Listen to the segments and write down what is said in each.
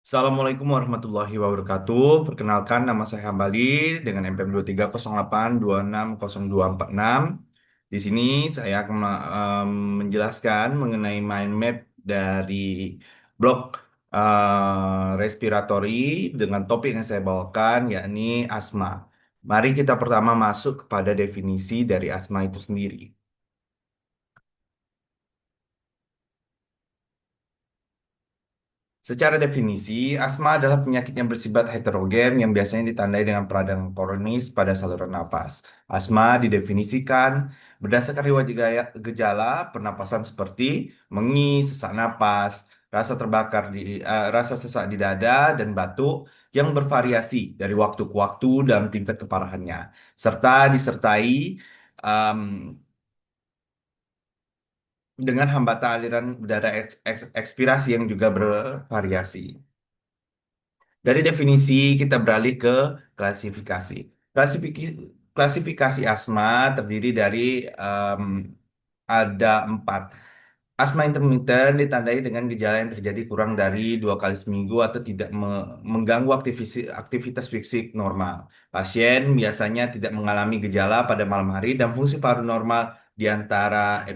Assalamualaikum warahmatullahi wabarakatuh. Perkenalkan nama saya Hambali dengan NPM 2308260246. Di sini saya akan menjelaskan mengenai mind map dari blok respiratory dengan topik yang saya bawakan yakni asma. Mari kita pertama masuk kepada definisi dari asma itu sendiri. Secara definisi, asma adalah penyakit yang bersifat heterogen yang biasanya ditandai dengan peradangan kronis pada saluran napas. Asma didefinisikan berdasarkan riwayat gejala pernapasan seperti mengis, sesak napas, rasa sesak di dada, dan batuk yang bervariasi dari waktu ke waktu dalam tingkat keparahannya, serta disertai um, dengan hambatan aliran udara ekspirasi yang juga bervariasi. Dari definisi kita beralih ke klasifikasi. Klasifikasi, klasifikasi asma terdiri dari em, ada empat. Asma intermittent ditandai dengan gejala yang terjadi kurang dari 2 kali seminggu atau tidak mengganggu aktivitas fisik normal. Pasien biasanya tidak mengalami gejala pada malam hari dan fungsi paru normal di antara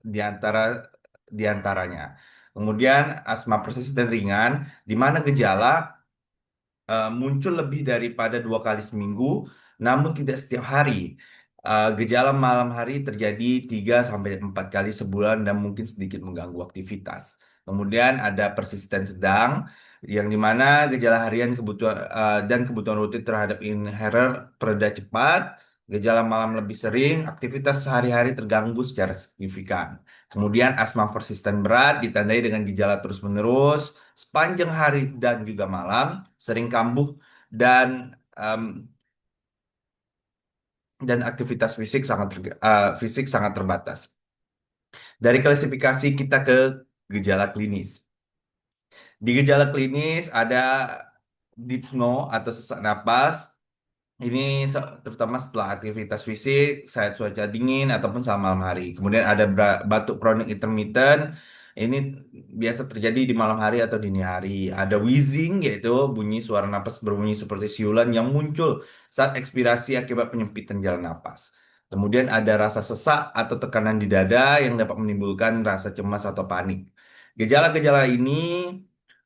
di antara di antaranya. Kemudian asma persisten ringan di mana gejala muncul lebih daripada 2 kali seminggu, namun tidak setiap hari. Gejala malam hari terjadi 3 sampai 4 kali sebulan dan mungkin sedikit mengganggu aktivitas. Kemudian ada persisten sedang, yang dimana gejala harian dan kebutuhan rutin terhadap inhaler pereda cepat. Gejala malam lebih sering, aktivitas sehari-hari terganggu secara signifikan. Kemudian asma persisten berat ditandai dengan gejala terus-menerus sepanjang hari dan juga malam, sering kambuh dan em, aktivitas fisik sangat terbatas. Dari klasifikasi kita ke gejala klinis. Di gejala klinis ada dyspnea atau sesak napas. Ini terutama setelah aktivitas fisik, saat cuaca dingin ataupun saat malam hari. Kemudian ada batuk kronik intermittent. Ini biasa terjadi di malam hari atau dini hari. Ada wheezing, yaitu bunyi suara napas berbunyi seperti siulan yang muncul saat ekspirasi akibat penyempitan jalan napas. Kemudian ada rasa sesak atau tekanan di dada yang dapat menimbulkan rasa cemas atau panik. Gejala-gejala ini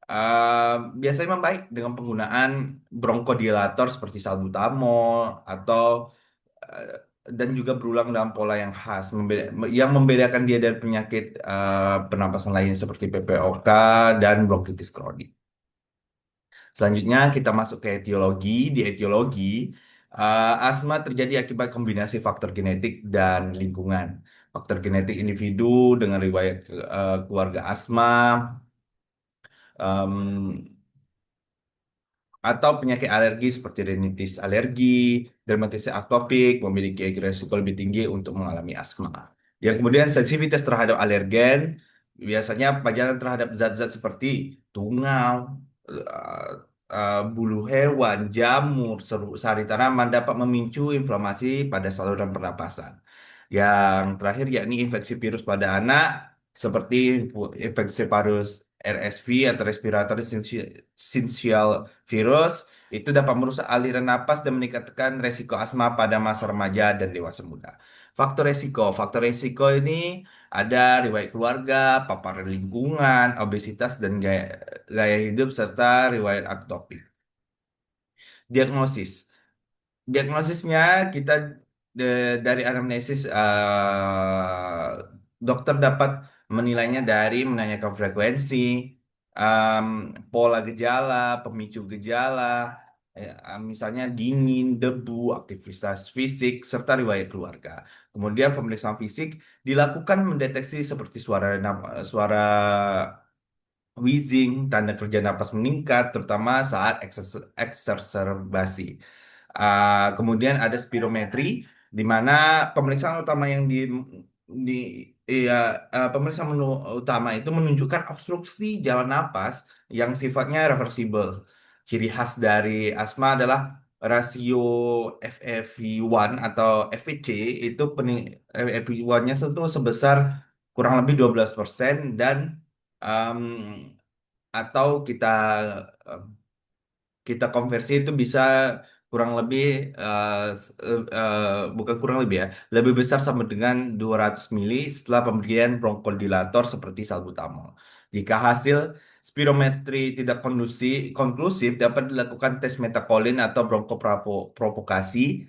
eh, biasanya membaik dengan penggunaan bronkodilator seperti salbutamol atau eh, dan juga berulang dalam pola yang khas yang membedakan dia dari penyakit pernapasan lainnya seperti PPOK dan bronkitis kronik. Selanjutnya kita masuk ke etiologi. Di etiologi, asma terjadi akibat kombinasi faktor genetik dan lingkungan. Faktor genetik individu dengan riwayat keluarga asma, em, atau penyakit alergi seperti rinitis alergi, dermatitis atopik memiliki resiko lebih tinggi untuk mengalami asma. Yang kemudian sensitivitas terhadap alergen, biasanya pajanan terhadap zat-zat seperti tungau, eh, bulu hewan, jamur, sari tanaman dapat memicu inflamasi pada saluran pernapasan. Yang terakhir yakni infeksi virus pada anak seperti infeksi virus RSV atau respiratory syncytial virus itu dapat merusak aliran napas dan meningkatkan resiko asma pada masa remaja dan dewasa muda. Faktor resiko ini ada riwayat keluarga, paparan lingkungan, obesitas dan gaya hidup serta riwayat aktopik. Diagnosis. Diagnosisnya kita dari anamnesis dokter dapat menilainya dari menanyakan frekuensi, em, pola gejala, pemicu gejala, misalnya dingin, debu, aktivitas fisik, serta riwayat keluarga. Kemudian pemeriksaan fisik dilakukan mendeteksi seperti suara wheezing, tanda kerja napas meningkat, terutama saat eksersarbasi. Kemudian ada spirometri, di mana pemeriksaan utama yang di iya, pemeriksaan utama itu menunjukkan obstruksi jalan napas yang sifatnya reversible. Ciri khas dari asma adalah rasio FEV1 atau FVC itu FEV1-nya itu sebesar kurang lebih 12% dan em, atau eh, kita konversi itu bisa kurang lebih bukan kurang lebih ya, lebih besar sama dengan 200 mili setelah pemberian bronkodilator seperti salbutamol. Jika hasil spirometri tidak konklusif, dapat dilakukan tes metakolin atau bronkoprovokasi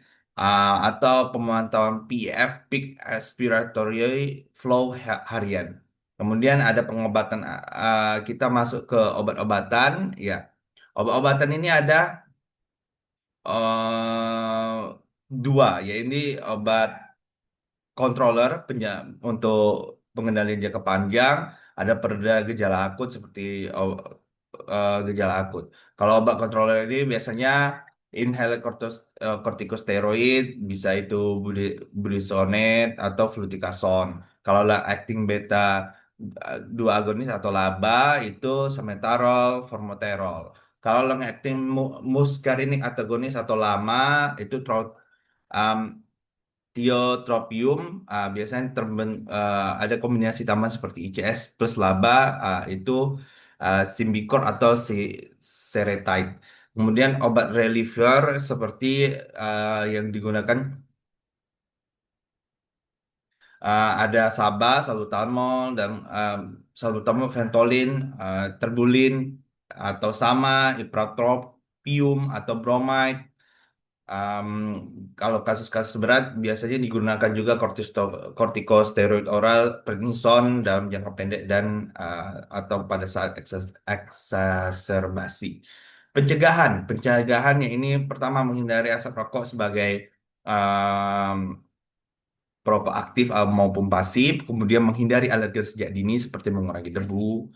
atau pemantauan PEF (Peak Expiratory Flow) harian. Kemudian ada pengobatan, kita masuk ke obat-obatan, ya. Obat-obatan ini ada dua, ya ini obat controller untuk pengendalian jangka panjang, ada pereda gejala akut seperti gejala akut. Kalau obat controller ini biasanya inhaled corticosteroid, bisa itu budesonide atau fluticasone. Kalau acting beta dua agonis atau LABA itu sementarol, formoterol. Kalau long acting muscarinic antagonis atau LAMA itu um, tiotropium, biasanya ada kombinasi tambahan seperti ICS plus LABA, itu Symbicort atau si Seretide. Kemudian obat reliever seperti yang digunakan, ada SABA, salbutamol, dan salbutamol, Ventolin, Terbulin, atau sama ipratropium atau bromide. Am, Kalau kasus-kasus berat biasanya digunakan juga kortikosteroid oral, prednison dalam jangka pendek dan atau pada saat eksaserbasi. Pencegahan yang ini pertama menghindari asap rokok sebagai perokok aktif maupun pasif, kemudian menghindari alergen sejak dini seperti mengurangi debu,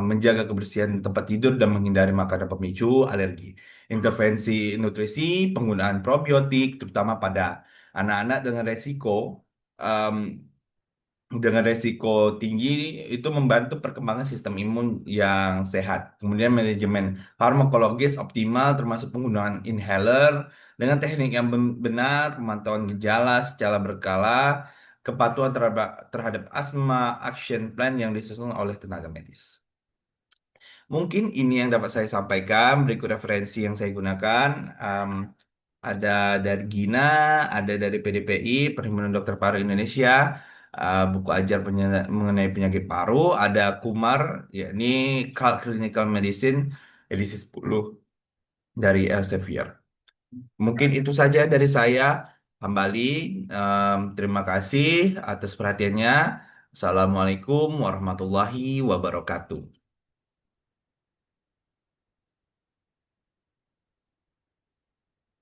menjaga kebersihan tempat tidur dan menghindari makanan pemicu alergi. Intervensi nutrisi, penggunaan probiotik, terutama pada anak-anak um, dengan resiko tinggi itu membantu perkembangan sistem imun yang sehat. Kemudian manajemen farmakologis optimal termasuk penggunaan inhaler dengan teknik yang benar, pemantauan gejala secara berkala, kepatuhan terhadap asma, action plan yang disusun oleh tenaga medis. Mungkin ini yang dapat saya sampaikan. Berikut referensi yang saya gunakan. Am, ada dari Gina, ada dari PDPI, Perhimpunan Dokter Paru Indonesia, buku ajar mengenai penyakit paru, ada Kumar, yakni Clinical Medicine, edisi 10 dari Elsevier. Mungkin itu saja dari saya, Hambali. Terima kasih atas perhatiannya. Assalamualaikum warahmatullahi wabarakatuh.